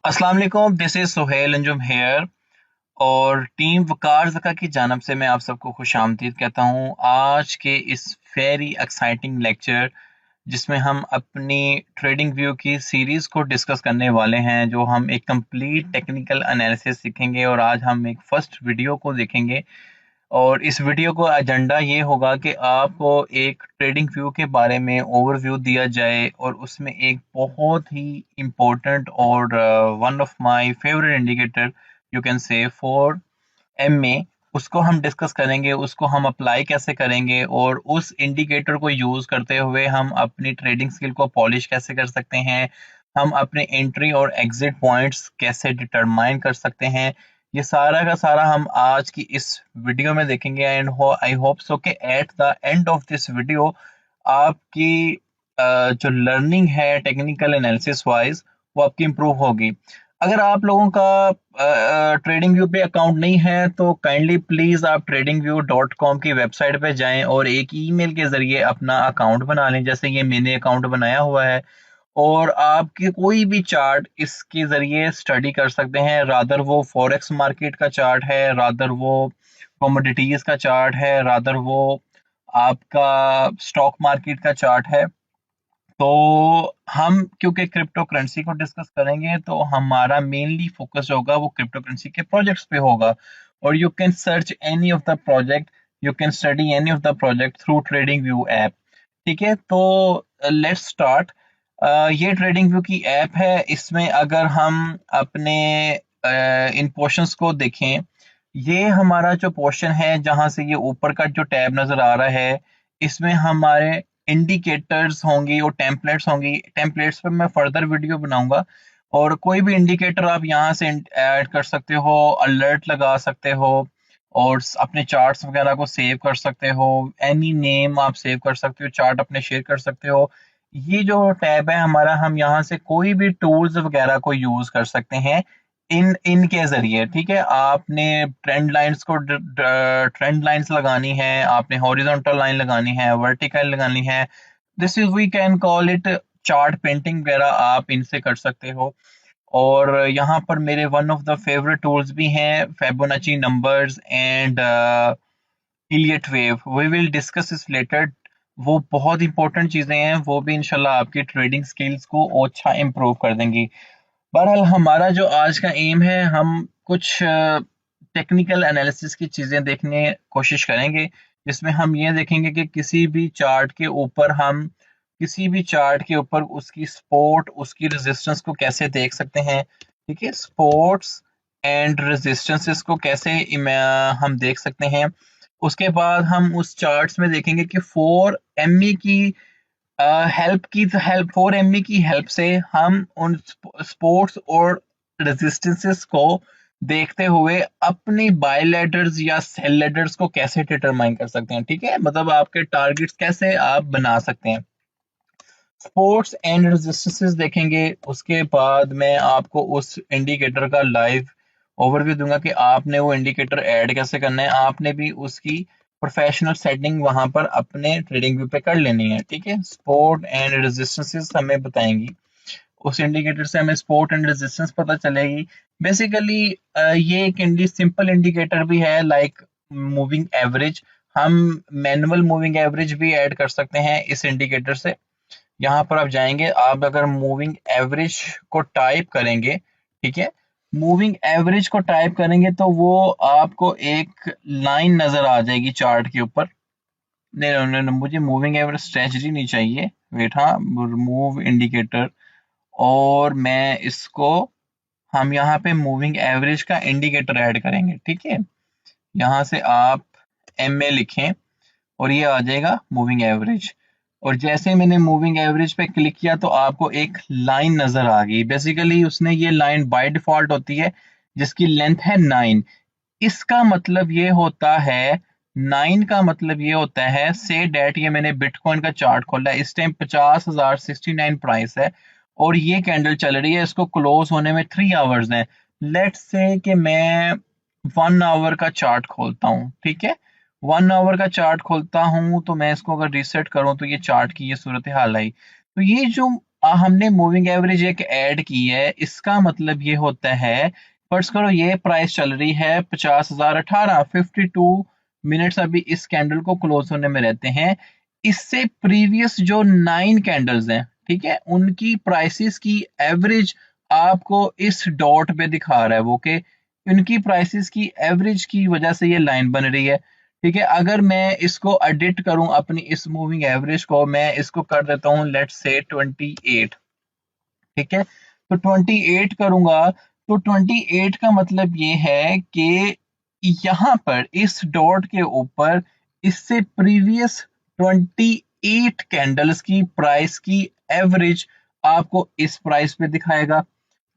अस्सलाम वालेकुम, this is Suhail Anjum here और टीम वकार ज़का की जानब से मैं आप सबको खुशामदीद कहता हूँ। आज के इस वेरी एक्साइटिंग लेक्चर जिसमें हम अपनी ट्रेडिंग व्यू की सीरीज़ को डिस्कस करने वाले हैं, जो हम एक कंप्लीट टेक्निकल एनालिसिस सीखेंगे और आज हम एक फर्स्ट वीडियो को देखेंगे। और इस वीडियो को एजेंडा ये होगा कि आपको एक ट्रेडिंग व्यू के बारे में ओवरव्यू दिया जाए और उसमें एक बहुत ही इम्पोर्टेंट और one of my favourite indicator you can say for MA, उसको हम डिस्कस करेंगे, उसको हम अप्लाई कैसे करेंगे और उस इंडिकेटर को यूज करते हुए हम अपनी ट्रेडिंग स्किल को पॉलिश कैसे कर सकते हैं, हम अपने एंट्री और एग्जिट पॉइंट्स कैसे डिटरमाइन कर सकते हैं। ये सारा का सारा हम आज की इस वीडियो में देखेंगे एंड आई होप सो कि at the end of this video आपकी जो लर्निंग है टेक्निकल एनालिसिस वाइज वो आपकी इम्प्रूव होगी। अगर आप लोगों का ट्रेडिंग व्यू पे अकाउंट नहीं है तो काइंडली प्लीज आप tradingview.com की वेबसाइट पे जाएं और एक ईमेल के जरिए अपना अकाउंट बना लें, जैसे ये मैंने अकाउंट बनाया हुआ है। और आपके कोई भी चार्ट इसके जरिए स्टडी कर सकते हैं, रादर वो फॉरेक्स मार्केट का चार्ट है, रादर वो कमोडिटीज का चार्ट है, रादर वो आपका स्टॉक मार्केट का चार्ट है। तो हम क्योंकि क्रिप्टो करेंसी को डिस्कस करेंगे तो हमारा मेनली फोकस होगा वो क्रिप्टो करेंसी के प्रोजेक्ट्स पे होगा। और you can search any of the project, you can study any of the project through trading view app. ठीक है, तो लेट्स स्टार्ट। ये ट्रेडिंग व्यू की ऐप है। इसमें अगर हम अपने इन पोर्शंस को देखें, ये हमारा जो पोर्शन है जहां से ये ऊपर का जो टैब नजर आ रहा है, इसमें हमारे इंडिकेटर्स होंगी और टेम्पलेट्स होंगी। टेम्पलेट्स पे मैं फर्दर वीडियो बनाऊंगा और कोई भी इंडिकेटर आप यहाँ से ऐड कर सकते हो, अलर्ट लगा सकते हो और अपने चार्ट्स वगैरह को सेव कर सकते हो। एनी नेम आप सेव कर सकते हो, चार्ट अपने शेयर कर सकते हो। ये जो टैब है हमारा, हम यहाँ से कोई भी टूल्स वगैरह को यूज कर सकते हैं इन इनके जरिए। ठीक है, आपने ट्रेंड लाइंस को ट्रेंड लाइंस लगानी है, आपने हॉरिजॉन्टल लाइन लगानी है, वर्टिकल लगानी है, this is we can call it chart painting वगैरह आप इनसे कर सकते हो। और यहाँ पर मेरे one of the favourite tools भी हैं, Fibonacci numbers and Elliott wave. We will discuss this later. वो बहुत इंपॉर्टेंट चीजें हैं, वो भी इंशाल्लाह आपकी ट्रेडिंग स्किल्स को अच्छा इम्प्रूव कर देंगी। बहरहाल हमारा जो आज का एम है, हम कुछ टेक्निकल एनालिसिस की चीज़ें देखने कोशिश करेंगे, जिसमें हम ये देखेंगे कि किसी भी चार्ट के ऊपर उसकी सपोर्ट, उसकी रेजिस्टेंस को कैसे देख सकते हैं। ठीक है, सपोर्ट्स एंड रेजिस्टेंसेस को कैसे हम देख सकते हैं। उसके बाद हम उस चार्ट्स में देखेंगे कि 4 MA की हेल्प 4 MA की हेल्प से हम उन स्पोर्ट्स और रेजिस्टेंसेस को देखते हुए अपनी बाय लेडर्स या सेल लेडर्स को कैसे डिटरमाइन कर सकते हैं। ठीक है, मतलब आपके टारगेट्स कैसे आप बना सकते हैं। स्पोर्ट्स एंड रेजिस्टेंसेस देखेंगे, उसके बाद मैं आपको उस इंडिकेटर का लाइव ओवरव्यू दूंगा कि आपने वो इंडिकेटर ऐड कैसे करना है। आपने भी उसकी प्रोफेशनल सेटिंग वहां पर अपने ट्रेडिंग व्यू पे कर लेनी है। ठीक है, सपोर्ट एंड रेजिस्टेंसेस हमें बताएंगी, उस इंडिकेटर से हमें सपोर्ट एंड रेजिस्टेंस पता चलेगी। बेसिकली ये एक सिंपल इंडिकेटर भी है, लाइक मूविंग एवरेज। हम मैनुअल मूविंग एवरेज भी ऐड कर सकते हैं इस इंडिकेटर से। यहाँ पर आप जाएंगे, आप अगर मूविंग एवरेज को टाइप करेंगे, ठीक है, मूविंग एवरेज को टाइप करेंगे तो वो आपको एक लाइन नजर आ जाएगी चार्ट के ऊपर। नहीं नहीं नहीं नहीं, मुझे मूविंग एवरेज स्ट्रेटजी नहीं चाहिए। वेट, हाँ, रिमूव इंडिकेटर और मैं इसको, हम यहाँ पे मूविंग एवरेज का इंडिकेटर ऐड करेंगे। ठीक है, यहाँ से आप MA लिखें और ये आ जाएगा मूविंग एवरेज। और जैसे मैंने मूविंग एवरेज पे क्लिक किया तो आपको एक लाइन नजर आ गई। बेसिकली उसने ये लाइन बाय डिफॉल्ट होती है जिसकी लेंथ है 9। इसका मतलब ये होता है, 9 का मतलब ये होता है, से डेट, ये मैंने बिटकॉइन का चार्ट खोला है, इस टाइम 50,069 प्राइस है और ये कैंडल चल रही है, इसको क्लोज होने में 3 आवर्स हैं। लेट्स से कि मैं 1 आवर का चार्ट खोलता हूँ। ठीक है, 1 आवर का चार्ट खोलता हूँ तो मैं इसको अगर रीसेट करूँ तो ये चार्ट की ये सूरत हाल आई। तो ये जो हमने मूविंग एवरेज एक ऐड की है, इसका मतलब ये होता है, फर्ज करो ये प्राइस चल रही है 50,018, 52 मिनट्स अभी इस कैंडल को क्लोज होने में रहते हैं। इससे प्रीवियस जो 9 कैंडल्स हैं, ठीक है, उनकी प्राइसेस की एवरेज आपको इस डॉट पे दिखा रहा है वो, कि उनकी प्राइसेस की एवरेज की वजह से ये लाइन बन रही है। ठीक है, अगर मैं इसको एडिट करूं अपनी इस मूविंग एवरेज को, मैं इसको कर देता हूं लेट्स से 28। ठीक है, तो 28 करूंगा, तो 28 का मतलब ये है कि यहां पर इस डॉट के ऊपर इससे प्रीवियस 28 कैंडल्स की प्राइस की एवरेज आपको इस प्राइस पे दिखाएगा।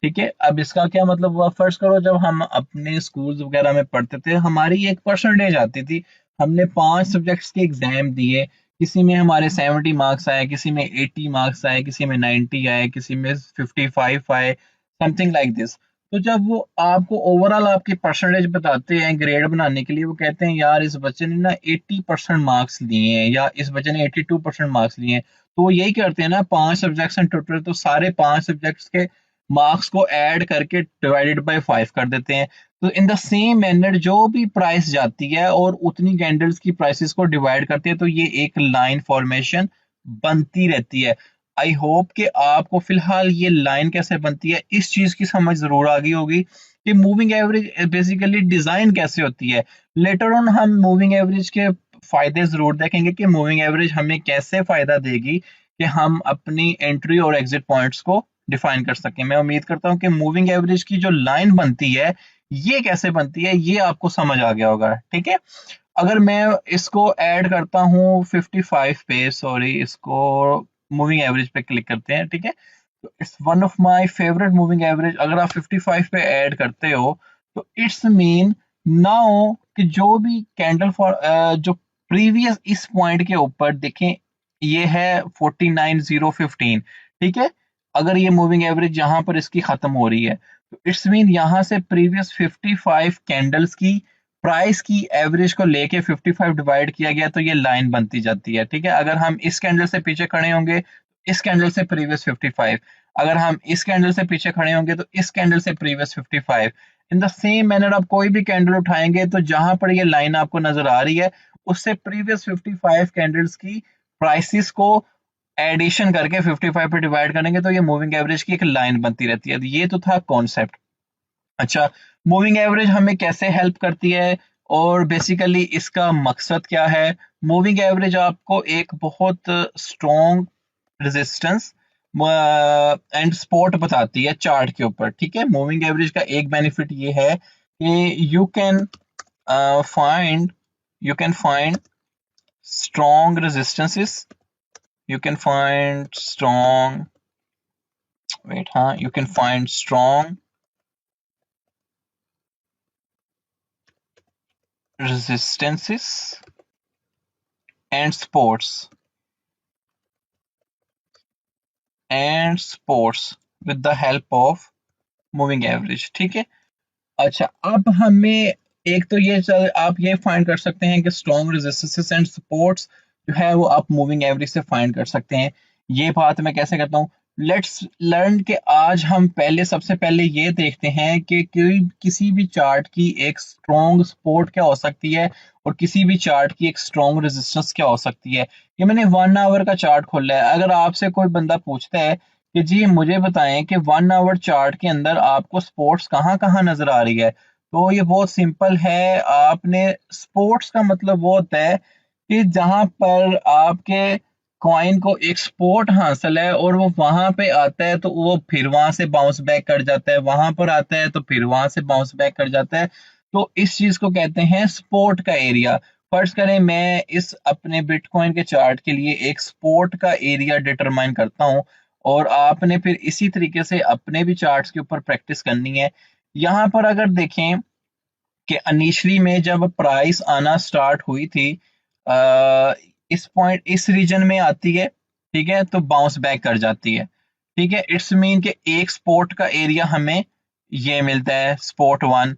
ठीक है, अब इसका क्या मतलब हुआ, फर्स्ट करो जब हम अपने स्कूल्स वगैरह में पढ़ते थे, हमारी एक परसेंटेज आती थी, हमने 5 सब्जेक्ट्स के एग्जाम दिए, किसी में हमारे 70 मार्क्स आए, किसी में 80 मार्क्स आए, किसी में 90 आए, किसी में 55 आए, समथिंग लाइक दिस। तो जब वो आपको ओवरऑल आपकी परसेंटेज बताते हैं ग्रेड बनाने के लिए, वो कहते हैं यार इस बच्चे ने ना 80% मार्क्स लिए हैं, या इस बच्चे ने 82% मार्क्स लिए हैं। तो वो यही करते हैं ना, 5 सब्जेक्ट्स हैं टोटल, तो सारे 5 सब्जेक्ट्स के मार्क्स को ऐड करके डिवाइडेड बाय 5 कर देते हैं। तो इन द सेम मैनर जो भी प्राइस जाती है और उतनी कैंडल्स की प्राइसेस को डिवाइड करती है, तो ये एक लाइन फॉर्मेशन बनती रहती है। आई होप कि आपको फिलहाल ये लाइन कैसे बनती है इस चीज की समझ जरूर आ गई होगी कि मूविंग एवरेज बेसिकली डिजाइन कैसे होती है। लेटर ऑन हम मूविंग एवरेज के फायदे जरूर देखेंगे कि मूविंग एवरेज हमें कैसे फायदा देगी कि हम अपनी एंट्री और एग्जिट पॉइंट्स को डिफाइन कर सकें। मैं उम्मीद करता हूं कि मूविंग एवरेज की जो लाइन बनती है ये कैसे बनती है ये आपको समझ आ गया होगा। ठीक है, अगर मैं इसको ऐड करता हूँ 55 पे, सॉरी इसको मूविंग एवरेज पे क्लिक करते हैं। ठीक है, तो it's one of my favourite moving average. अगर आप 55 पे ऐड करते हो तो इट्स मीन नाउ कि जो भी कैंडल फॉर जो प्रीवियस इस पॉइंट के ऊपर देखें, ये है 49,015। ठीक है, अगर ये मूविंग एवरेज यहाँ पर इसकी खत्म हो रही है, तो इट्स मीन यहाँ से प्रीवियस 55 कैंडल्स की प्राइस की एवरेज को लेके 55 डिवाइड किया गया, तो ये लाइन बनती जाती है। ठीक है, अगर हम इस कैंडल से पीछे खड़े होंगे, इस कैंडल से प्रीवियस 55, अगर हम इस कैंडल से पीछे खड़े होंगे तो इस कैंडल से previous 55। In the same manner आप कोई भी कैंडल उठाएंगे तो जहां पर ये लाइन आपको नजर आ रही है, उससे प्रीवियस 55 कैंडल्स की प्राइसेस को एडिशन करके 55 पे डिवाइड करेंगे, तो ये मूविंग एवरेज की एक लाइन बनती रहती है। तो ये तो था कॉन्सेप्ट। अच्छा, मूविंग एवरेज हमें कैसे हेल्प करती है और बेसिकली इसका मकसद क्या है। मूविंग एवरेज आपको एक बहुत स्ट्रॉन्ग रेजिस्टेंस एंड सपोर्ट बताती है चार्ट के ऊपर। ठीक है, मूविंग एवरेज का एक बेनिफिट ये है कि find you can find strong resistances, you can find strong weight हाँ you can find strong resistances and sports with the help of moving average। ठीक है, अच्छा अब हमें एक तो ये आप ये फाइंड कर सकते हैं कि स्ट्रॉन्ग रेजिस्टेंसेस एंड सपोर्ट्स जो है वो आप मूविंग एवरेज से फाइंड कर सकते हैं। ये बात मैं कैसे करता हूँ, लेट्स लर्न के आज हम पहले सबसे पहले ये देखते हैं कि कोई किसी भी चार्ट की एक स्ट्रॉन्ग सपोर्ट क्या हो सकती है और किसी भी चार्ट की एक स्ट्रॉन्ग रेजिस्टेंस क्या हो सकती है। ये मैंने 1 आवर का चार्ट खोला है। अगर आपसे कोई बंदा पूछता है कि जी मुझे बताएं कि 1 आवर चार्ट के अंदर आपको स्पोर्ट्स कहाँ कहाँ नजर आ रही है, तो ये बहुत सिंपल है। आपने स्पोर्ट्स का मतलब वो होता है कि जहां पर आपके कॉइन को एक सपोर्ट हासिल है और वो वहां पे आता है तो वो फिर वहां से बाउंस बैक कर जाता है, वहां पर आता है तो फिर वहां से बाउंस बैक कर जाता है। तो इस चीज को कहते हैं सपोर्ट का एरिया। फर्ज करें मैं इस अपने बिटकॉइन के चार्ट के लिए एक सपोर्ट का एरिया डिटरमाइन करता हूं, और आपने फिर इसी तरीके से अपने भी चार्ट्स के ऊपर प्रैक्टिस करनी है। यहाँ पर अगर देखें कि इनिशियली में जब प्राइस आना स्टार्ट हुई थी, इस पॉइंट इस रीजन में आती है, ठीक है, तो बाउंस बैक कर जाती है। ठीक है, इट्स मीन कि एक स्पोर्ट का एरिया हमें ये मिलता है स्पोर्ट 1,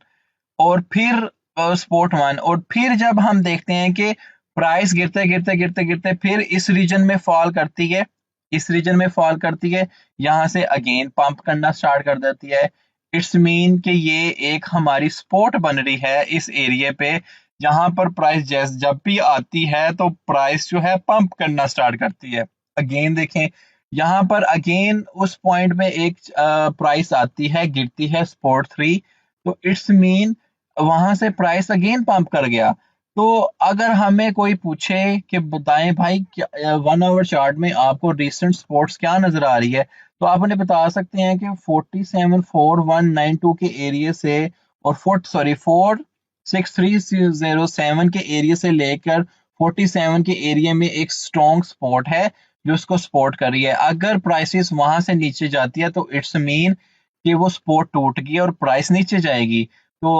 और फिर स्पोर्ट 1, और फिर जब हम देखते हैं कि प्राइस गिरते गिरते गिरते गिरते फिर इस रीजन में फॉल करती है, इस रीजन में फॉल करती है, यहाँ से अगेन पंप करना स्टार्ट कर देती है। इट्स मीन कि ये एक हमारी स्पोर्ट बन रही है इस एरिया पे, जहां पर प्राइस जब भी आती है तो प्राइस जो है पंप करना स्टार्ट करती है। अगेन देखें, यहाँ पर अगेन उस पॉइंट में एक प्राइस आती है, गिरती है सपोर्ट 3, तो इट्स मीन वहां से प्राइस अगेन पंप कर गया। तो अगर हमें कोई पूछे कि बताएं भाई 1 आवर चार्ट में आपको रिसेंट सपोर्ट्स क्या नजर आ रही है, तो आप उन्हें बता सकते हैं कि 474192 के एरिया से और 46307 के एरिया से लेकर 47 के एरिया में एक स्ट्रॉन्ग सपोर्ट है जो उसको सपोर्ट कर रही है। अगर प्राइसेस वहां से नीचे जाती है तो इट्स मीन कि वो सपोर्ट टूट गई और प्राइस नीचे जाएगी। तो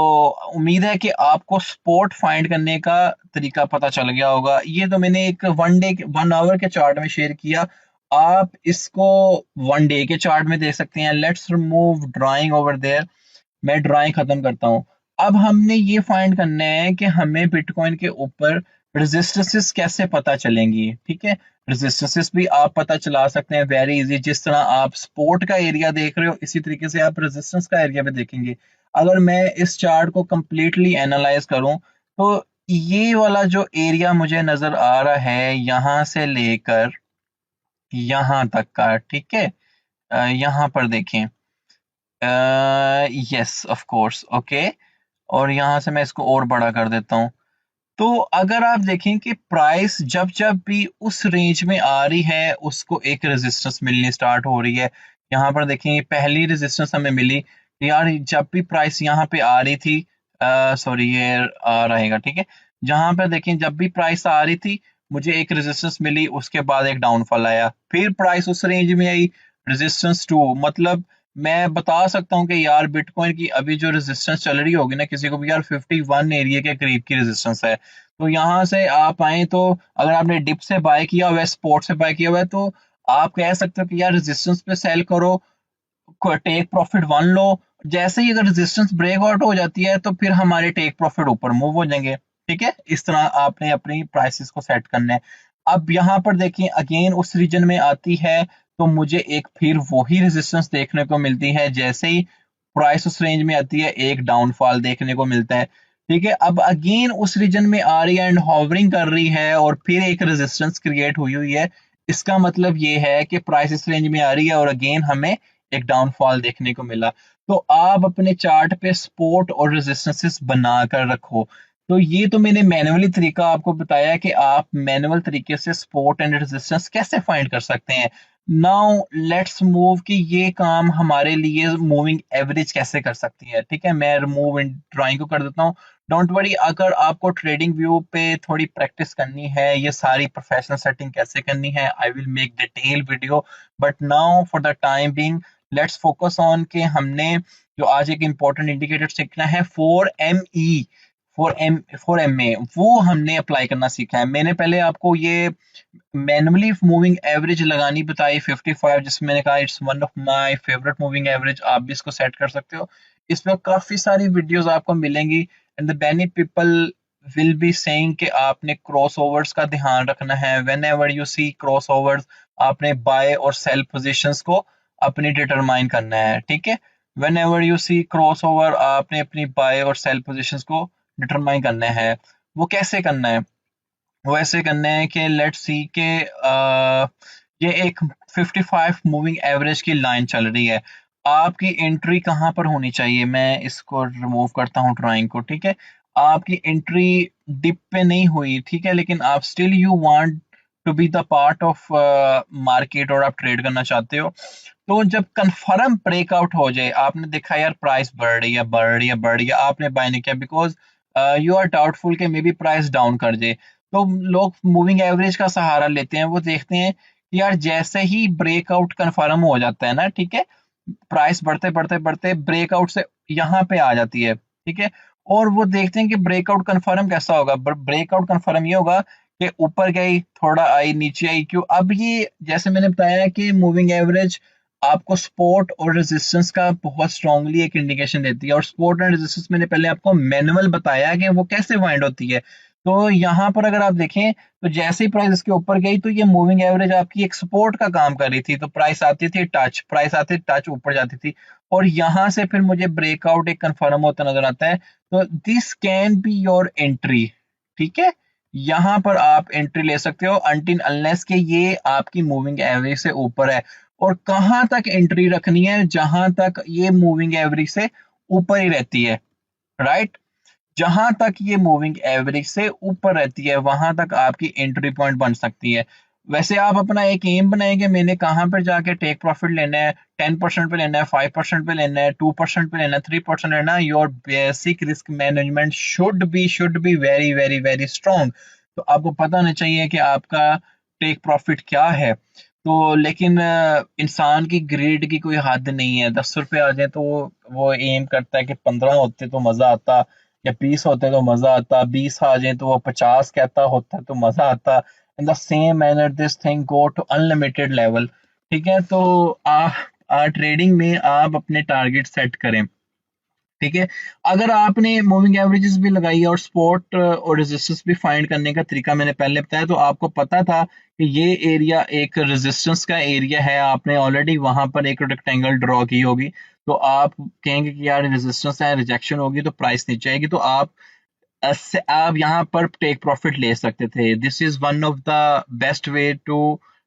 उम्मीद है कि आपको सपोर्ट फाइंड करने का तरीका पता चल गया होगा। ये तो मैंने एक 1 आवर के चार्ट में शेयर किया, आप इसको 1 डे के चार्ट में देख सकते हैं। Let's remove drawing over there, मैं ड्राइंग खत्म करता हूँ। अब हमने ये फाइंड करना है कि हमें बिटकॉइन के ऊपर रेजिस्टेंसेस कैसे पता चलेंगी। ठीक है, रेजिस्टेंसेस भी आप पता चला सकते हैं वेरी इजी। जिस तरह आप सपोर्ट का एरिया देख रहे हो इसी तरीके से आप रेजिस्टेंस का एरिया भी देखेंगे। अगर मैं इस चार्ट को कंप्लीटली एनालाइज करूं तो ये वाला जो एरिया मुझे नजर आ रहा है यहां से लेकर यहां तक का, ठीक है, यहां पर देखें, यस ऑफ कोर्स, ओके, और यहां से मैं इसको और बड़ा कर देता हूं। तो अगर आप देखें कि प्राइस जब जब भी उस रेंज में आ रही है उसको एक रेजिस्टेंस मिलनी स्टार्ट हो रही है। यहाँ पर देखें ये पहली रेजिस्टेंस हमें मिली यार जब भी प्राइस यहाँ पे आ रही थी, सॉरी ये आ रहेगा, ठीक है, जहां पर देखें जब भी प्राइस आ रही थी मुझे एक रेजिस्टेंस मिली, उसके बाद एक डाउनफॉल आया, फिर प्राइस उस रेंज में आई, रेजिस्टेंस 2, मतलब मैं बता सकता हूँ कि यार बिटकॉइन की अभी जो रेजिस्टेंस चल रही होगी ना किसी को भी यार 51 एरिया के करीब की रेजिस्टेंस है। तो यहाँ से आप आए तो अगर आपने डिप से बाय किया हुआ है, स्पॉट से बाय किया हुआ है, तो आप कह सकते हो कि यार रेजिस्टेंस पे सेल करो, टेक प्रॉफिट 1 लो। जैसे ही अगर रेजिस्टेंस ब्रेक आउट हो जाती है तो फिर हमारे टेक प्रॉफिट ऊपर मूव हो जाएंगे। ठीक है, इस तरह आपने अपनी प्राइसेस को सेट करना है। अब यहाँ पर देखिए अगेन उस रीजन में आती है तो मुझे एक फिर वही रेजिस्टेंस देखने को मिलती है, जैसे ही प्राइस उस रेंज में आती है एक डाउनफॉल देखने को मिलता है। ठीक है, अब अगेन उस रीजन में आ रही है एंड हॉवरिंग कर रही है और फिर एक रेजिस्टेंस क्रिएट हुई हुई है। इसका मतलब ये है कि प्राइस इस रेंज में आ रही है और अगेन हमें एक डाउनफॉल देखने को मिला। तो आप अपने चार्ट पे सपोर्ट और रेजिस्टेंसेस बनाकर रखो। तो ये तो मैंने मैन्युअली तरीका आपको बताया कि आप मैनुअल तरीके से सपोर्ट एंड रेजिस्टेंस कैसे फाइंड कर सकते हैं। नाउ लेट्स मूव कि ये काम हमारे लिए मूविंग एवरेज कैसे कर सकती है। ठीक है, मैं रिमूव इन ड्राइंग को कर देता हूँ। डोंट वरी, अगर आपको ट्रेडिंग व्यू पे थोड़ी प्रैक्टिस करनी है, ये सारी प्रोफेशनल सेटिंग कैसे करनी है, I will make detail video, but now for the time being let's focus on कि हमने जो आज एक इंपॉर्टेंट इंडिकेटर सीखना है 4ME, 4MA, वो हमने अप्लाई करना सीखा है। मैंने पहले आपको ये मैनुअली मूविंग एवरेज लगानी बताई 55, जिसमें मैंने कहा it's one of my favourite moving average, आप भी इसको सेट कर सकते हो। इसमें काफी सारी वीडियोस आपको मिलेंगी and the many people will be saying कि आपने क्रॉसओवर्स का ध्यान रखना है। Whenever you see crossovers आपने बाय और सेल पोजीशंस को अपनी डिटरमाइन करना है। ठीक है, whenever you see crossover आपने अपनी बाय और सेल पोजीशंस को डिटरमाइन करना है। वो कैसे करना है? वो ऐसे करना है कि लेट्स सी के ये एक 55 मूविंग एवरेज की लाइन चल रही है, आपकी एंट्री कहाँ पर होनी चाहिए? मैं इसको रिमूव करता हूँ ड्राइंग को। ठीक है, आपकी एंट्री डिप पे नहीं हुई, ठीक है, लेकिन आप still you want to be the part of market और आप ट्रेड करना चाहते हो। तो जब कंफर्म ब्रेकआउट हो जाए, आपने देखा यार प्राइस बढ़ रही है बढ़ रही है बढ़ रही है, आपने बाय नहीं किया बिकॉज यू आर डाउटफुल कि मे बी प्राइस डाउन कर जाए, तो लोग मूविंग एवरेज का सहारा लेते हैं। वो देखते हैं कि यार जैसे ही ब्रेकआउट कंफर्म हो जाता है ना, ठीक है, प्राइस बढ़ते बढ़ते बढ़ते ब्रेकआउट से यहाँ पे आ जाती है। ठीक है, और वो देखते हैं कि ब्रेकआउट कंफर्म कैसा होगा। ब्रेकआउट कंफर्म ये होगा कि ऊपर गई, थोड़ा आई, नीचे आई, क्यों? अब ये जैसे मैंने बताया कि मूविंग एवरेज आपको सपोर्ट और रेजिस्टेंस का बहुत स्ट्रांगली एक इंडिकेशन देती है, और सपोर्ट एंड रेजिस्टेंस मैंने पहले आपको मैनुअल बताया कि वो कैसे फाइंड होती है। तो यहाँ पर अगर आप देखें तो जैसे ही प्राइस इसके ऊपर गई तो ये मूविंग एवरेज आपकी एक सपोर्ट का काम कर रही थी, तो प्राइस आती थी टच, प्राइस आती थी टच, ऊपर जाती थी और यहाँ से फिर मुझे ब्रेकआउट एक कंफर्म होता नजर आता है। तो this can be your entry, ठीक है, यहाँ पर आप एंट्री ले सकते हो अनटिल अनलेस के ये आपकी मूविंग एवरेज से ऊपर है। और कहाँ तक एंट्री रखनी है, जहां तक ये मूविंग एवरेज से ऊपर ही रहती है, राइट। जहां तक ये मूविंग एवरेज से ऊपर रहती है वहां तक आपकी एंट्री पॉइंट बन सकती है। वैसे आप अपना एक एम बनाएंगे, मैंने कहां पर जाके टेक प्रॉफिट लेना है, 10% पे लेना है, 5% पे लेना है, 2% पे लेना है, 3% लेना है। Your basic risk management should be very very very strong. तो आपको पता होना चाहिए कि आपका टेक प्रॉफिट क्या है। तो लेकिन इंसान की ग्रेड की कोई हद नहीं है, 10 रुपए आ जाए तो वो एम करता है कि 15 होते तो मजा आता, या 20 होते तो मजा आता, 20 आ जाए तो वो 50 कहता होता तो मजा आता। In the same manner this thing go to unlimited level, ठीक है। तो ट्रेडिंग में आप अपने टारगेट सेट करें, ठीक है। अगर आपने मूविंग एवरेजेस भी लगाई है और स्पॉट और रेजिस्टेंस भी फाइंड करने का तरीका मैंने पहले बताया, तो आपको पता था कि ये एरिया एक रेजिस्टेंस का एरिया है, आपने ऑलरेडी वहां पर एक रेक्टेंगल ड्रॉ की होगी। तो आप कहेंगे कि यार रेजिस्टेंस है, रिजेक्शन होगी तो प्राइस नीचे आएगी, तो आप यहाँ पर टेक प्रॉफिट ले सकते थे। This is one of the best way to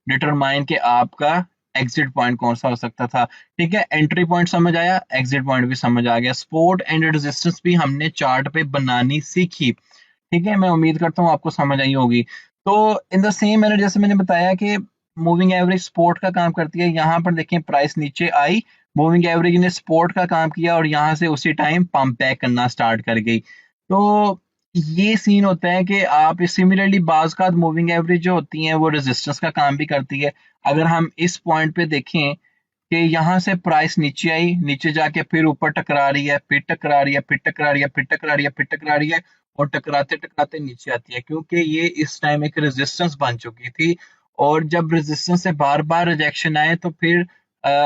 determine कि आपका एग्जिट पॉइंट कौन सा हो सकता था, ठीक है। एंट्री पॉइंट समझ आया, एग्जिट पॉइंट भी समझ आ गया, सपोर्ट एंड रेजिस्टेंस भी हमने चार्ट पे बनानी सीखी, ठीक है। मैं उम्मीद करता हूँ आपको समझ आई होगी। तो इन द सेम मैनर जैसे मैंने बताया कि मूविंग एवरेज सपोर्ट का काम करती है, यहाँ पर देखें प्राइस नीचे आई, मूविंग एवरेज ने सपोर्ट का काम किया और यहाँ से उसी टाइम पंप बैक करना स्टार्ट कर गई। तो ये सीन होता है कि आप सिमिलरली बाज का मूविंग एवरेज जो होती है वो रेजिस्टेंस का काम भी करती है। अगर हम इस पॉइंट पे देखें कि यहाँ से प्राइस नीचे आई, नीचे जाके फिर ऊपर टकरा रही है, फिर टकरा रही है, फिर टकरा रही है, फिर टकरा रही है, फिर टकरा रही है और टकराते टकराते नीचे आती है, क्योंकि ये इस टाइम एक रेजिस्टेंस बन चुकी थी। और जब रेजिस्टेंस से बार बार रिजेक्शन आए तो फिर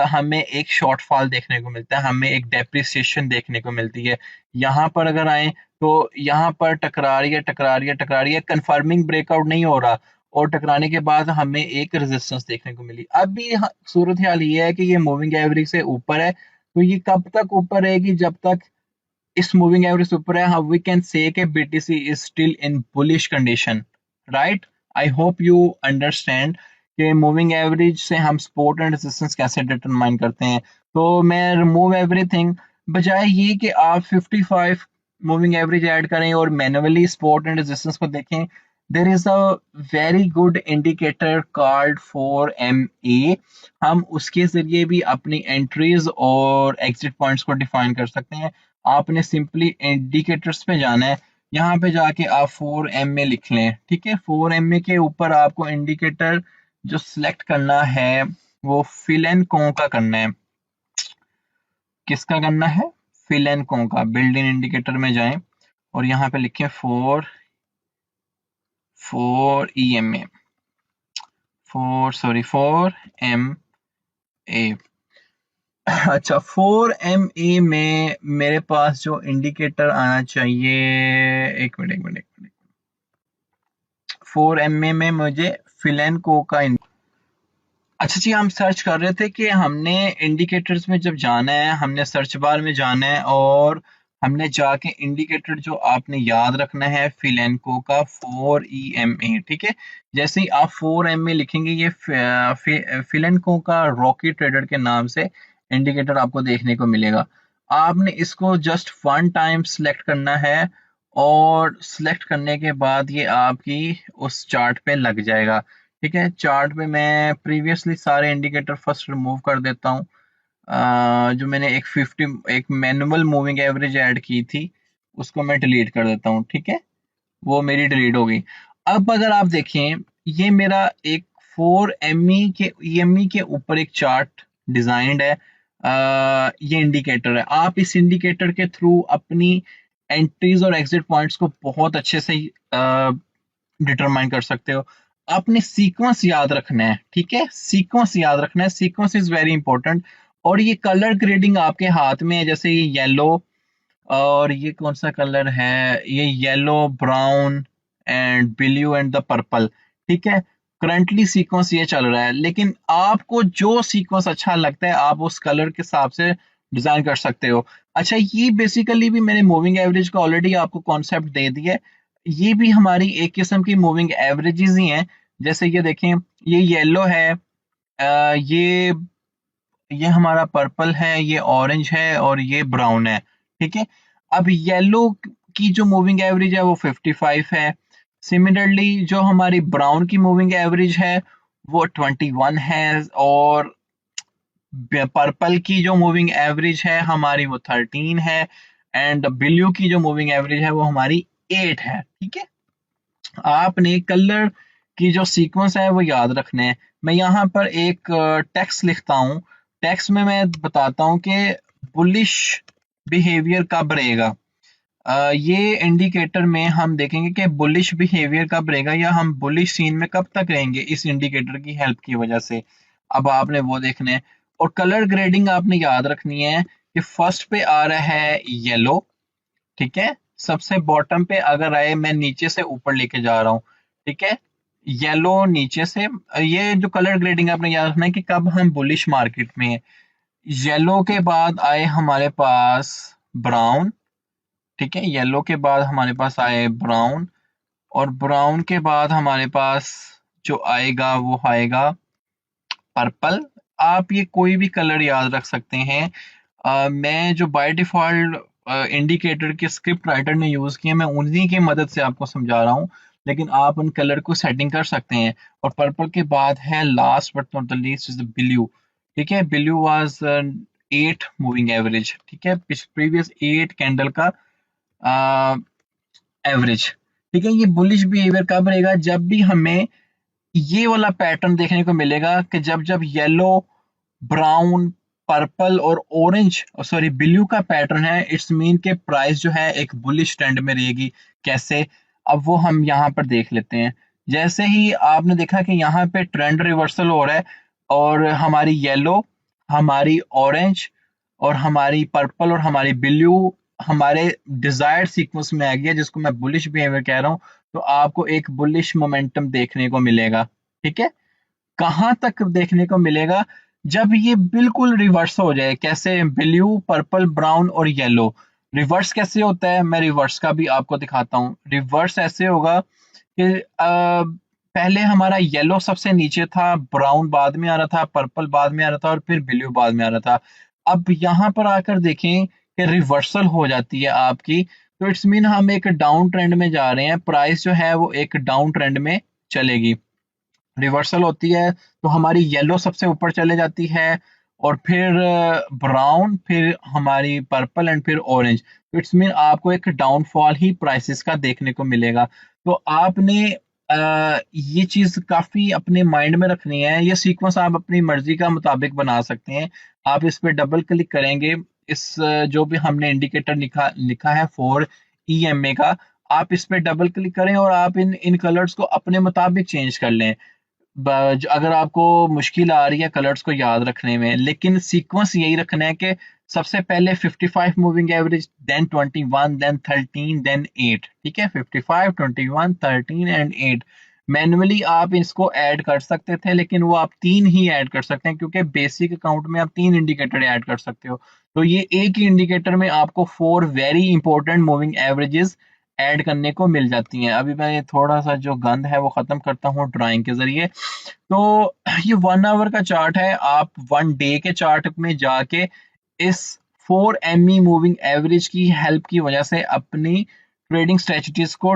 हमें एक शॉर्टफॉल देखने को मिलता है, हमें एक डेप्रिसिएशन देखने को मिलती है। यहाँ पर अगर आए तो यहाँ पर टकरा रही है, टकरा रही है, टकरा रही है, कंफर्मिंग ब्रेकआउट नहीं हो रहा और टकराने के बाद हमें एक रेजिस्टेंस देखने को मिली। अब भी सूरत हाल ये है कि ये मूविंग एवरेज से ऊपर है, तो ये कब तक ऊपर रहेगी, जब तक इस मूविंग एवरेज से ऊपर है how we can say कि BTC is still in bullish condition, right? I hope you understand कि मूविंग एवरेज से हम सपोर्ट एंड रेजिस्टेंस कैसे डिटरमाइन करते हैं। तो मैं रिमूव एवरीथिंग, बजाय ये कि आप 55 मूविंग एवरेज ऐड करें और मैन्युअली सपोर्ट एंड रेजिस्टेंस को देखें, there is a very good indicator called 4MA। हम उसके जरिए भी अपनी एंट्रीज और एग्जिट पॉइंट्स को डिफाइन कर सकते हैं। आपने सिंपली इंडिकेटर्स पे जाना है, यहाँ पे जाके आप 4MA लिख लें, ठीक है। 4MA के ऊपर आपको इंडिकेटर जो सिलेक्ट करना है वो फिल एंड को का करना है। किसका करना है? फिल एंड को का। बिल्ड इन इंडिकेटर में जाएं और यहाँ पे लिखें 4EMA, 4MA। अच्छा, 4MA में मेरे पास जो इंडिकेटर आना चाहिए, एक मिनट एक मिनट एक मिनट, 4MA में मुझे फिलेंको का अच्छा जी, हम सर्च कर रहे थे कि हमने इंडिकेटर्स में जब जाना है, हमने सर्च बार में जाना है और हमने जाके इंडिकेटर जो आपने याद रखना है फिलेंको का 4EMA, ठीक है। जैसे ही आप 4MA लिखेंगे ये फिलेंको का रॉकी ट्रेडर के नाम से इंडिकेटर आपको देखने को मिलेगा। आपने इसको जस्ट वन टाइम सिलेक्ट करना है और सिलेक्ट करने के बाद ये आपकी उस चार्ट पे लग जाएगा, ठीक है। चार्ट पे मैं प्रीवियसली सारे इंडिकेटर फर्स्ट रिमूव कर देता हूँ। जो मैंने एक मैनुअल मूविंग एवरेज ऐड की थी उसको मैं डिलीट कर देता हूँ, ठीक है। वो मेरी डिलीट हो गई। अब अगर आप देखें, ये मेरा एक 4ME के ऊपर एक चार्ट डिजाइंड है। ये इंडिकेटर है, आप इस इंडिकेटर के थ्रू अपनी एंट्रीज और एग्जिट पॉइंट्स को बहुत अच्छे से डिटरमाइन कर सकते हो। आपने सीक्वेंस याद रखना है, ठीक है, सीक्वेंस याद रखना है, सीक्वेंस इज वेरी इंपॉर्टेंट। और ये कलर ग्रेडिंग आपके हाथ में है, जैसे ये येलो और ये कौन सा कलर है, ये yellow brown and blue and the purple. ठीक है, करंटली सीक्वेंस ये चल रहा है, लेकिन आपको जो सीक्वेंस अच्छा लगता है आप उस कलर के हिसाब से डिजाइन कर सकते हो। अच्छा, ये बेसिकली भी मैंने मूविंग एवरेज का ऑलरेडी आपको कॉन्सेप्ट दे दिया है। ये भी हमारी एक किस्म की मूविंग एवरेजेस ही हैं। जैसे ये देखें, ये येलो है, ये हमारा पर्पल है, ये ऑरेंज है और ये ब्राउन है। ठीक है, अब येलो की जो मूविंग एवरेज है वो 55 है। सिमिलरली जो हमारी ब्राउन की मूविंग एवरेज है वो 21 है, और पर्पल की जो मूविंग एवरेज है हमारी वो 13 है, एंड ब्लू की जो मूविंग एवरेज है वो हमारी 8 है। ठीक है, आपने कलर की जो सीक्वेंस है वो याद रखने हैं। मैं यहाँ पर एक टेक्स्ट लिखता हूँ। टेक्स्ट में मैं बताता हूँ कि बुलिश बिहेवियर कब रहेगा। ये इंडिकेटर में हम देखेंगे कि बुलिश बिहेवियर कब रहेगा, या हम बुलिश सीन में कब तक रहेंगे इस इंडिकेटर की हेल्प की वजह से। अब आपने वो देखना है। और कलर ग्रेडिंग आपने याद रखनी है कि फर्स्ट पे आ रहा है येलो। ठीक है, सबसे बॉटम पे अगर आए, मैं नीचे से ऊपर लेके जा रहा हूँ। ठीक है, येलो नीचे से। ये जो कलर ग्रेडिंग आपने याद रखना है कि कब हम बुलिश मार्केट में है। येलो के बाद आए हमारे पास ब्राउन। ठीक है, येलो के बाद हमारे पास आए ब्राउन, और ब्राउन के बाद हमारे पास जो आएगा वो आएगा पर्पल। आप ये कोई भी कलर याद रख सकते हैं। मैं जो बाय डिफॉल्ट इंडिकेटर के स्क्रिप्ट राइटर ने यूज किए, मैं उन्हीं की मदद से आपको समझा रहा हूँ, लेकिन आप उन कलर को सेटिंग कर सकते हैं। और पर्पल के बाद है last but not the least is the blue. ठीक है, ब्लू वाज 8 मूविंग एवरेज। ठीक है, प्रीवियस 8 कैंडल का एवरेज। ठीक है, ये बुलिश बिहेवियर कब रहेगा, जब भी हमें ये वाला पैटर्न देखने को मिलेगा कि जब जब येलो, ब्राउन, पर्पल और ऑरेंज, सॉरी ब्लू का पैटर्न है, इट्स मीन के प्राइस जो है एक बुलिश ट्रेंड में रहेगी। कैसे, अब वो हम यहाँ पर देख लेते हैं। जैसे ही आपने देखा कि यहाँ पे ट्रेंड रिवर्सल हो रहा है, और हमारी येलो, हमारी ऑरेंज और हमारी पर्पल और हमारी ब्लू हमारे डिजायर्ड सीक्वेंस में आ गया, जिसको मैं बुलिश बिहेवियर कह रहा हूँ, तो आपको एक बुलिश मोमेंटम देखने को मिलेगा। ठीक है, कहां तक देखने को मिलेगा, जब ये बिल्कुल रिवर्स हो जाए। कैसे, ब्लू, पर्पल, ब्राउन और येलो। रिवर्स कैसे होता है, मैं रिवर्स का भी आपको दिखाता हूँ। रिवर्स ऐसे होगा कि पहले हमारा येलो सबसे नीचे था, ब्राउन बाद में आ रहा था, पर्पल बाद में आ रहा था और फिर ब्लू बाद में आ रहा था। अब यहाँ पर आकर देखें कि रिवर्सल हो जाती है आपकी, तो इट्स मीन हम एक डाउन ट्रेंड में जा रहे हैं, प्राइस जो है वो एक डाउन ट्रेंड में चलेगी। रिवर्सल होती है तो हमारी येलो सबसे ऊपर चले जाती है, और फिर ब्राउन, फिर हमारी पर्पल एंड फिर ऑरेंज। तो इट्स मीन आपको एक डाउनफॉल ही प्राइसेस का देखने को मिलेगा। तो आपने ये चीज काफी अपने माइंड में रखनी है। ये सीक्वेंस आप अपनी मर्जी का मुताबिक बना सकते हैं। आप इस पे डबल क्लिक करेंगे, इस जो भी हमने इंडिकेटर लिखा लिखा है फॉर ईएमए का, आप इस पे डबल क्लिक करें और आप इन इन कलर्स को अपने मुताबिक चेंज कर लें। अगर आपको मुश्किल आ रही है कलर्स को याद रखने में, लेकिन सीक्वेंस यही रखना है कि सबसे पहले 55 moving average, then 21, then 13, then 8। ठीक है, 55, 21, 13 एंड 8। मैन्युअली आप इसको ऐड कर सकते थे, लेकिन वो आप 3 ही ऐड कर सकते हैं, क्योंकि बेसिक अकाउंट में आप 3 इंडिकेटर ऐड कर सकते हो। तो ये एक ही इंडिकेटर में आपको 4 very important moving averages add करने को मिल जाती हैं। अभी मैं ये थोड़ा सा जो गंद है वो खत्म करता हूँ ड्राइंग के जरिए। तो ये 1 आवर का चार्ट है। आप 1 डे के चार्ट में जाके इस 4 ME मूविंग एवरेज की हेल्प की वजह से अपनी ट्रेडिंग स्ट्रेटजीज को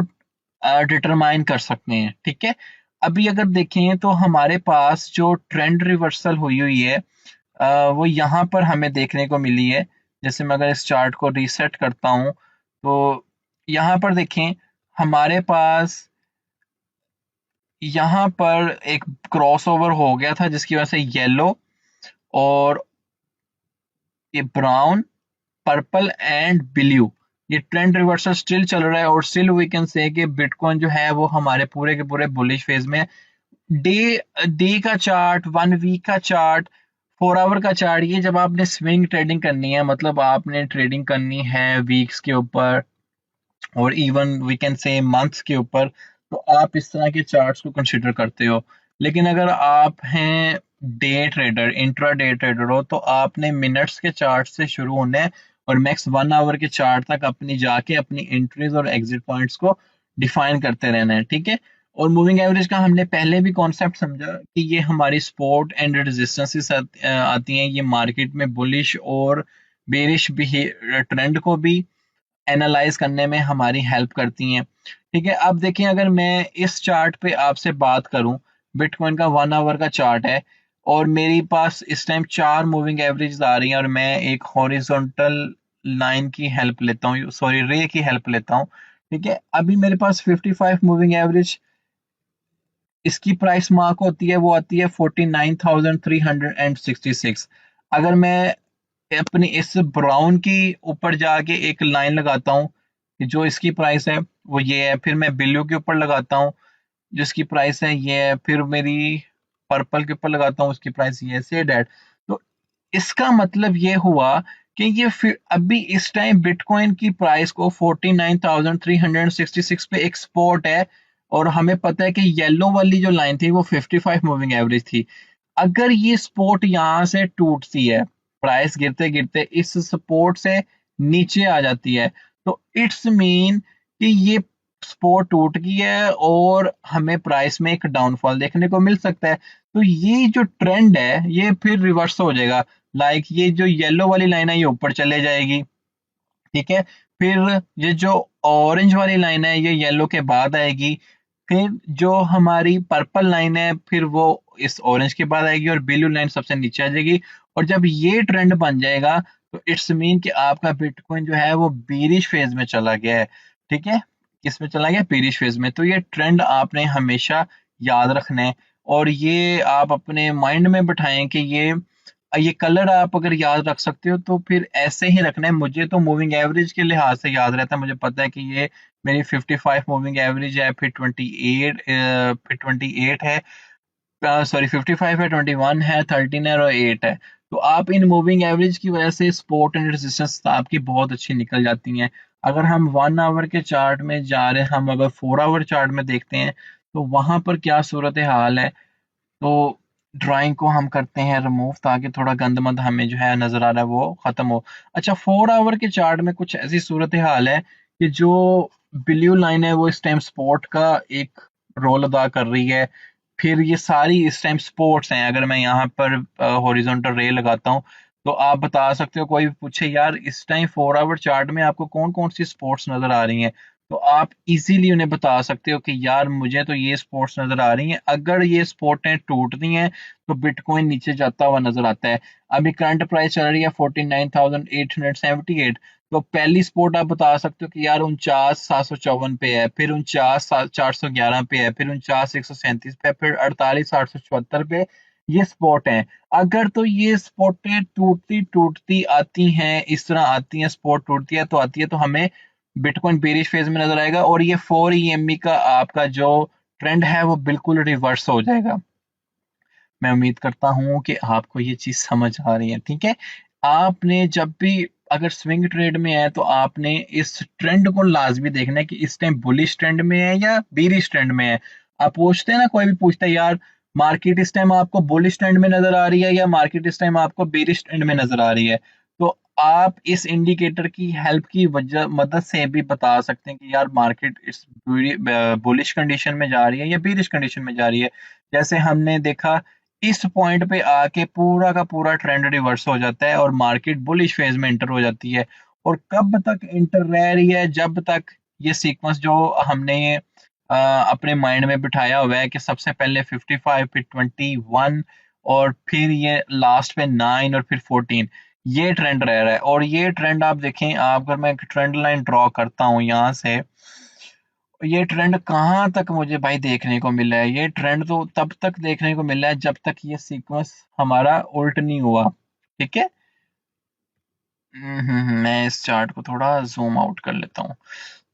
डिटरमाइन कर सकते हैं। ठीक है, अभी अगर देखें तो हमारे पास जो ट्रेंड रिवर्सल हुई हुई है, वो यहाँ पर हमें देखने को मिली है। जैसे मैं अगर इस चार्ट को रीसेट करता हूँ, तो यहाँ पर देखें हमारे पास यहाँ पर एक क्रॉसओवर हो गया था, जिसकी वजह से येलो और ये ब्राउन, पर्पल एंड ब्लू, ये ट्रेंड रिवर्सल स्टिल चल रहा है, और स्टिल वी कैन से कि बिटकॉइन जो है वो हमारे पूरे के पूरे बुलिश फेज में। डे डे का चार्ट, 1 वीक का चार्ट, 4 आवर का चार्ट, ये जब आपने स्विंग ट्रेडिंग करनी है, मतलब आपने ट्रेडिंग करनी है वीक्स के ऊपर और even we can say months के ऊपर, तो आप इस तरह के चार्ट्स को कंसिडर करते हो। लेकिन अगर आप हैं day trader, intra day trader हो, तो आपने मिनट्स के चार्ट से शुरू होना है और मैक्स 1 आवर के चार्ट तक अपनी जाके अपनी एंट्रीज और एग्जिट पॉइंट्स को डिफाइन करते रहना है, ठीक है। और मूविंग एवरेज का हमने पहले भी कॉन्सेप्ट समझा कि ये हमारी सपोर्ट एंड रेजिस्टेंसेस आती हैं, ये मार्केट में बुलिश और बेरिश ट्रेंड को भी एनालाइज करने में हमारी हेल्प करती हैं, ठीक है। अब देखिए, अगर मैं इस चार्ट पे आपसे बात करूं, बिटकॉइन का 1 आवर का चार्ट है और मेरे पास इस टाइम 4 मूविंग एवरेज आ रही हैं और मैं एक हॉरिजॉन्टल लाइन की हेल्प लेता हूँ, सॉरी रे की हेल्प लेता हूँ, ठीक है। अभी मेरे पास 55 मूविंग एवरेज, इसकी प्राइस मार्क होती है, वो आती है 49,366। अगर मैं अपनी इस ब्राउन की ऊपर जाके एक लाइन लगाता हूँ कि जो इसकी प्राइस है वो ये है, फिर मैं ब्लू के ऊपर लगाता हूँ जिसकी प्राइस है ये है, फिर मेरी पर्पल के ऊपर लगाता हूँ उसकी प्राइस ये है, से डैट। तो इसका मतलब ये हुआ कि ये फिर अभी इस टाइम बिटकॉइन की प्राइस को 49,366 पे एक्सपोर्ट है और हमें पता है कि येलो वाली जो लाइन थी वो 55 मूविंग एवरेज थी। अगर ये सपोर्ट यहाँ से टूटती है, प्राइस गिरते गिरते इस सपोर्ट से नीचे आ जाती है, तो इट्स मीन कि ये सपोर्ट टूट गई है और हमें प्राइस में एक डाउनफॉल देखने को मिल सकता है। तो ये जो ट्रेंड है ये फिर रिवर्स हो जाएगा, लाइक ये जो येलो वाली लाइन है ये ऊपर चले जाएगी, ठीक है। फिर ये जो ऑरेंज वाली लाइन है ये येलो के बाद आएगी, फिर जो हमारी पर्पल लाइन है फिर वो इस ऑरेंज के बाद आएगी और ब्लू लाइन सबसे नीचे आ जाएगी। और जब ये ट्रेंड बन जाएगा तो इट्स मीन कि आपका बिटकॉइन जो है वो बीरिश फेज में चला गया है, ठीक है। किस में चला गया? बीरिश फेज में। तो ये ट्रेंड आपने हमेशा याद रखना है और ये आप अपने माइंड में बिठाएं कि ये कलर आप अगर याद रख सकते हो तो फिर ऐसे ही रखना है। मुझे तो मूविंग एवरेज के लिहाज से याद रहता है, मुझे पता है कि ये मेरी 55 मूविंग एवरेज है, फिर 28 है, सॉरी 55 है, 21 है, 13 है और 8 है। तो आप इन मूविंग एवरेज की वजह से सपोर्ट एंड रेजिस्टेंस आपकी बहुत अच्छी निकल जाती हैं। अगर हम 1 आवर के चार्ट में जा रहे हैं, हम अगर 4 आवर चार्ट में देखते हैं तो वहां पर क्या सूरत हाल है। तो ड्राइंग को हम करते हैं रिमूव ताकि थोड़ा गंदमंद हमें जो है नजर आ रहा है वो खत्म हो। अच्छा, 4 आवर के चार्ट में कुछ ऐसी सूरत हाल है कि जो ब्लू लाइन है वो इस टाइम स्पोर्ट का एक रोल अदा कर रही है। फिर ये सारी इस टाइम स्पोर्ट्स हैं। अगर मैं यहाँ पर हॉरिजॉन्टल रे लगाता हूँ तो आप बता सकते हो, कोई भी पूछे यार इस टाइम 4 आवर चार्ट में आपको कौन कौन सी स्पोर्ट्स नजर आ रही हैं, तो आप इजीली उन्हें बता सकते हो कि यार मुझे तो ये स्पोर्ट्स नजर आ रही हैं। अगर ये स्पोर्टें टूटती हैं तो बिटकॉइन नीचे जाता हुआ नजर आता है। अभी करंट प्राइस चल रही है 49,878। तो पहली स्पोर्ट आप बता सकते हो कि यार 49,754 पे है, फिर 49,411 पे है, फिर 49,137 पे, फिर 48,874 पे। ये स्पॉट है। अगर तो ये स्पॉटें टूटती टूटती आती हैं, इस तरह आती हैं, स्पॉट टूटती है तो आती है, तो हमें बिटकॉइन बेरिश फेज में नजर आएगा और ये 4 EME का आपका जो ट्रेंड है वो बिल्कुल रिवर्स हो जाएगा। मैं उम्मीद करता हूँ कि आपको ये चीज समझ आ रही है, ठीक है। आपने जब भी अगर स्विंग ट्रेड में है तो आपने इस ट्रेंड को लाजमी देखना है कि इस टाइम बुलिश ट्रेंड में है या बीरिश ट्रेंड में है। आप पूछते हैं ना, कोई भी पूछता है यार मार्केट इस टाइम आपको बुलिश ट्रेंड में नजर आ रही है या मार्केट इस टाइम आपको बीरिश ट्रेंड में नजर आ रही है, तो आप इस इंडिकेटर की हेल्प की वजह मदद से भी बता सकते हैं कि यार मार्केट इस बुलिश कंडीशन में जा रही है या बीरिश कंडीशन में जा रही है। जैसे हमने देखा, इस पॉइंट पे आके पूरा का पूरा ट्रेंड रिवर्स हो जाता है और मार्केट बुलिश फेज में इंटर हो जाती है। और कब तक इंटर रह रही है? जब तक ये सीक्वेंस जो हमने अपने माइंड में बिठाया हुआ है कि सबसे पहले 55 फिर 21 और फिर ये लास्ट पे 9 और फिर 14, ये ट्रेंड रह रहा है। और ये ट्रेंड आप देखें, आप अगर मैं एक ट्रेंड लाइन ड्रॉ करता हूँ यहाँ से, ये ट्रेंड कहाँ तक मुझे भाई देखने को मिला है? ये ट्रेंड तो तब तक देखने को मिला है जब तक ये सीक्वेंस हमारा उल्ट नहीं हुआ, ठीक है। मैं इस चार्ट को थोड़ा जूम आउट कर लेता हूँ।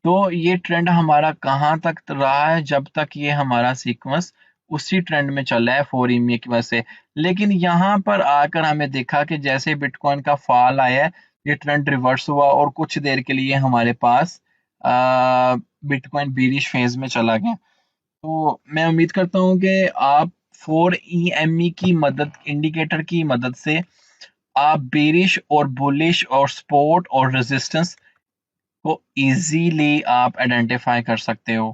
तो ये ट्रेंड हमारा कहाँ तक रहा है? जब तक ये हमारा सीक्वेंस उसी ट्रेंड में चल रहा है 4 EMA की वजह से। लेकिन यहाँ पर आकर हमें देखा कि जैसे बिटकॉइन का फॉल आया है, ये ट्रेंड रिवर्स हुआ और कुछ देर के लिए हमारे पास बिटकॉइन बीरिश फेज में चला गया। तो मैं उम्मीद करता हूँ कि आप 4EME की मदद, इंडिकेटर की मदद से आप बेरिश और बुलिश और सपोर्ट और रेजिस्टेंस को इजीली आप आइडेंटिफाई कर सकते हो,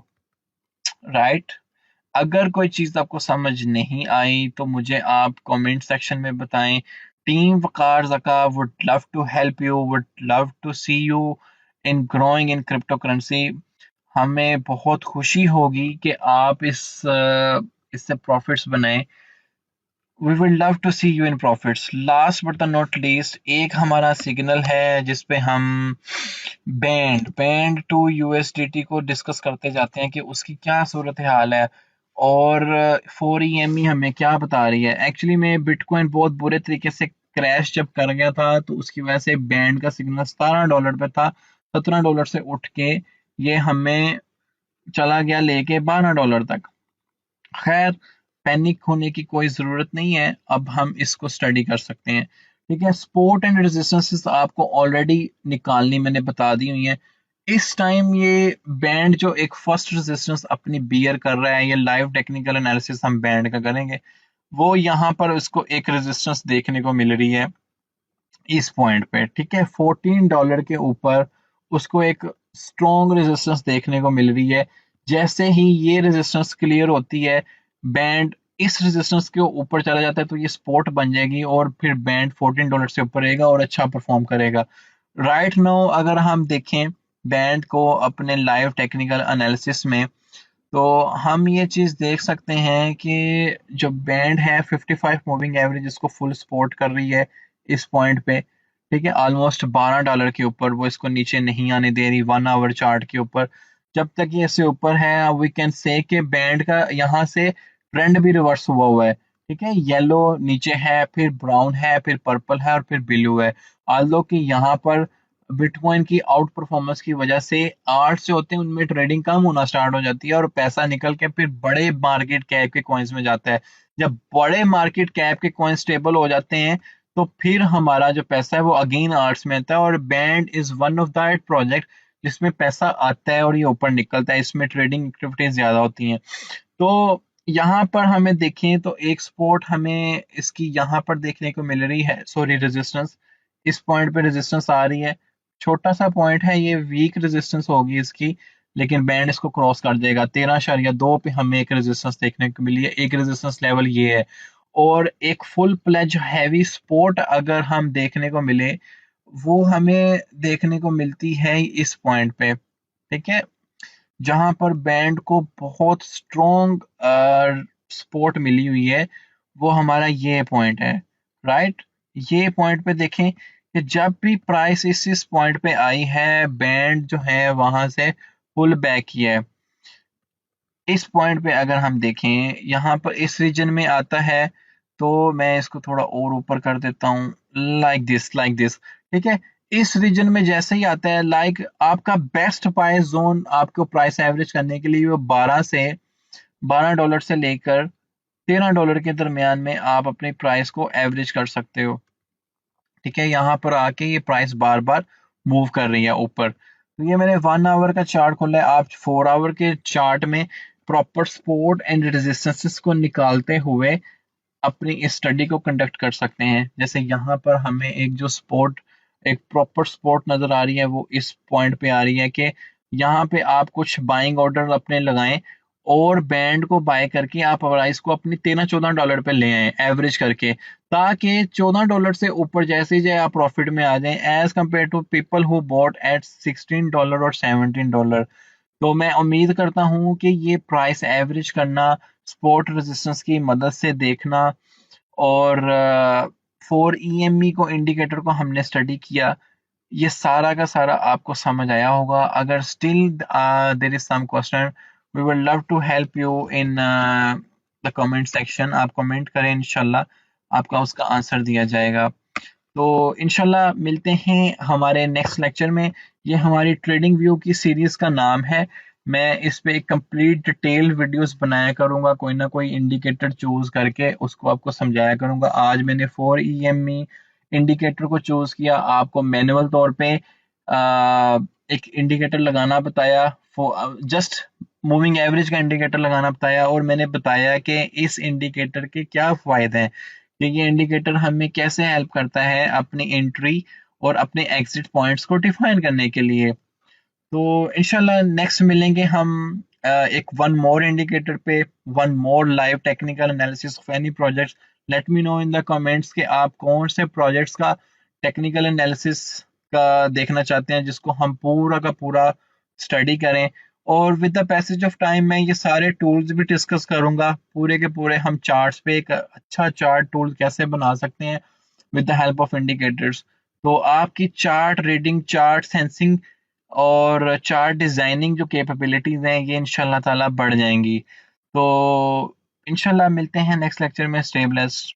राइट? अगर कोई चीज़ आपको समझ नहीं आई तो मुझे आप कमेंट सेक्शन में बताएं। Team Waqar Zaka would love to help you, would love to see you in growing in crypto currency. हमें बहुत खुशी होगी कि आप इससे प्रॉफिट्स बनाएं। We will love to see you in profits. Last but the not least, एक हमारा सिग्नल है जिसपे हम बैंड टू यूएसडीटी को डिस्कस करते जाते हैं कि उसकी क्या सूरत हाल है और 4EME हमें क्या बता रही है। एक्चुअली में बिटकॉइन बहुत बुरे तरीके से क्रैश जब कर गया था तो उसकी वजह से बैंड का सिग्नल $17 पे था। $17 से उठ के ये हमें चला गया लेके $12 तक। खैर, पैनिक होने की कोई ज़रूरत नहीं है, अब हम इसको स्टडी कर सकते हैं। ठीक है, सपोर्ट एंड रेजिस्टेंसेस आपको ऑलरेडी निकालनी मैंने बता दी हुई है। इस टाइम ये बैंड जो एक फर्स्ट रेजिस्टेंस अपनी बियर कर रहा है, ये लाइव टेक्निकल एनालिसिस हम बैंड का करेंगे, वो यहाँ पर उसको एक रेजिस्टेंस देखने को मिल रही है इस पॉइंट पे। ठीक है, $14 के ऊपर उसको एक स्ट्रॉन्ग रेजिस्टेंस देखने को मिल रही है। जैसे ही ये रेजिस्टेंस क्लियर होती है, बैंड इस रेजिस्टेंस के ऊपर चला जाता है तो ये सपोर्ट बन जाएगी और फिर बैंड $14 से ऊपर रहेगा और अच्छा परफॉर्म करेगा। राइट नाउ अगर हम देखें बैंड को अपने लाइव टेक्निकल एनालिसिस में, तो हम ये चीज़ देख सकते हैं कि जो बैंड है 55 मूविंग एवरेज इसको फुल सपोर्ट कर रही है इस पॉइंट पे। ठीक है, ऑलमोस्ट $12 के ऊपर वो इसको नीचे नहीं आने दे रही 1 आवर चार्ट के ऊपर। जब तक ये इससे ऊपर है वी कैन से कि बैंड का यहाँ से ट्रेंड भी रिवर्स हुआ हुआ है। ठीक है, येलो नीचे है, फिर ब्राउन है, फिर पर्पल है और फिर ब्लू है। आल्दो कि यहाँ पर बिटकॉइन की आउट परफॉर्मेंस की वजह से आर्ट्स जो होते हैं उनमें ट्रेडिंग कम होना स्टार्ट हो जाती है और पैसा निकल के फिर बड़े मार्केट कैप के कॉइन्स में जाता है। जब बड़े मार्केट कैप के कॉइन स्टेबल हो जाते हैं तो फिर हमारा जो पैसा है वो अगेन आर्ट्स में आता है और band is one of that project जिसमें पैसा आता है और ये ऊपर निकलता है। इसमें ट्रेडिंग एक्टिविटीज ज्यादा होती हैं। तो यहाँ पर हमें देखें तो एक सपोर्ट हमें इसकी यहाँ पर देखने को मिल रही है, सॉरी रेजिस्टेंस। इस पॉइंट पे रेजिस्टेंस आ रही है, छोटा सा पॉइंट है, ये वीक रेजिस्टेंस होगी इसकी, लेकिन बैंड इसको क्रॉस कर देगा। 13.2 पे हमें एक रेजिस्टेंस देखने को मिली है, एक रेजिस्टेंस लेवल ये है। और एक फुल प्लेज हैवी सपोर्ट अगर हम देखने को मिले वो हमें देखने को मिलती है इस पॉइंट पे। ठीक है, जहां पर बैंड को बहुत स्ट्रॉन्ग सपोर्ट मिली हुई है, वो हमारा ये पॉइंट है। राइट, ये पॉइंट पे देखें कि जब भी प्राइस इस पॉइंट पे आई है बैंड जो है वहां से पुल बैक किया है। इस पॉइंट पे अगर हम देखें यहाँ पर इस रीजन में आता है तो मैं इसको थोड़ा और ऊपर कर देता हूँ, लाइक दिस। ठीक है, इस रीजन में जैसे ही आता है आपका बेस्ट प्राइस जोन आपको प्राइस एवरेज करने के लिए वो $12 से लेकर $13 के दरमियान में आप अपनी प्राइस को एवरेज कर सकते हो। ठीक है, यहाँ पर आके ये प्राइस बार बार मूव कर रही है ऊपर। तो ये मैंने 1 आवर का चार्ट खोला है, आप 4 आवर के चार्ट में प्रॉपर सपोर्ट एंड रेजिस्टेंसेस को निकालते हुए अपनी इस स्टडी को कंडक्ट कर सकते हैं। जैसे यहाँ पर हमें एक प्रॉपर सपोर्ट नजर आ रही है, वो इस पॉइंट पे आ रही है कि यहाँ पे आप कुछ बाइंग ऑर्डर अपने लगाएं और बैंड को बाय करके आप प्राइस को अपनी $13-14 पे ले आए एवरेज करके, ताकि $14 से ऊपर जैसे ही जाए आप प्रॉफिट में आ जाएं as compare to people who bought at $16 और $17। तो मैं उम्मीद करता हूँ कि ये प्राइस एवरेज करना, सपोर्ट रेजिस्टेंस की मदद से देखना और 4EME को इंडिकेटर को हमने स्टडी किया, ये सारा का सारा आपको समझ आया होगा। अगर still there is some question we will love to help you in the comment section. आप कमेंट करें, इंशाल्लाह आपका उसका आंसर दिया जाएगा। तो इंशाल्लाह मिलते हैं हमारे नेक्स्ट लेक्चर में। ये हमारी ट्रेडिंग व्यू की सीरीज का नाम है। मैं इस पे एक कंप्लीट डिटेल वीडियोस बनाया करूंगा, कोई ना कोई इंडिकेटर चूज करके उसको आपको समझाया करूंगा। आज मैंने 4EME इंडिकेटर को चूज किया, आपको मैनुअल तौर पे एक इंडिकेटर लगाना बताया, जस्ट मूविंग एवरेज का इंडिकेटर लगाना बताया, और मैंने बताया कि इस इंडिकेटर के क्या फ़ायदे हैं, कि ये इंडिकेटर हमें कैसे हेल्प करता है अपनी एंट्री और अपने एग्जिट पॉइंट्स को डिफाइन करने के लिए। तो इंशाल्लाह नेक्स्ट मिलेंगे हम एक वन मोर इंडिकेटर पे, one more live technical analysis of any projects. Let me know in the comments कि आप कौन से प्रोजेक्ट्स का टेक्निकल एनालिसिस का देखना चाहते हैं, जिसको हम पूरा का पूरा स्टडी करें। और with the passage of time मैं ये सारे टूल्स भी डिस्कस करूंगा, पूरे के पूरे हम चार्ट्स पे एक अच्छा चार्ट टूल कैसे बना सकते हैं with the help of indicators. तो आपकी चार्ट रीडिंग, चार्ट सेंसिंग और चार्ट डिजाइनिंग जो कैपेबिलिटीज हैं ये इंशाल्लाह ताला बढ़ जाएंगी। तो इंशाल्लाह मिलते हैं नेक्स्ट लेक्चर में। Stay blessed.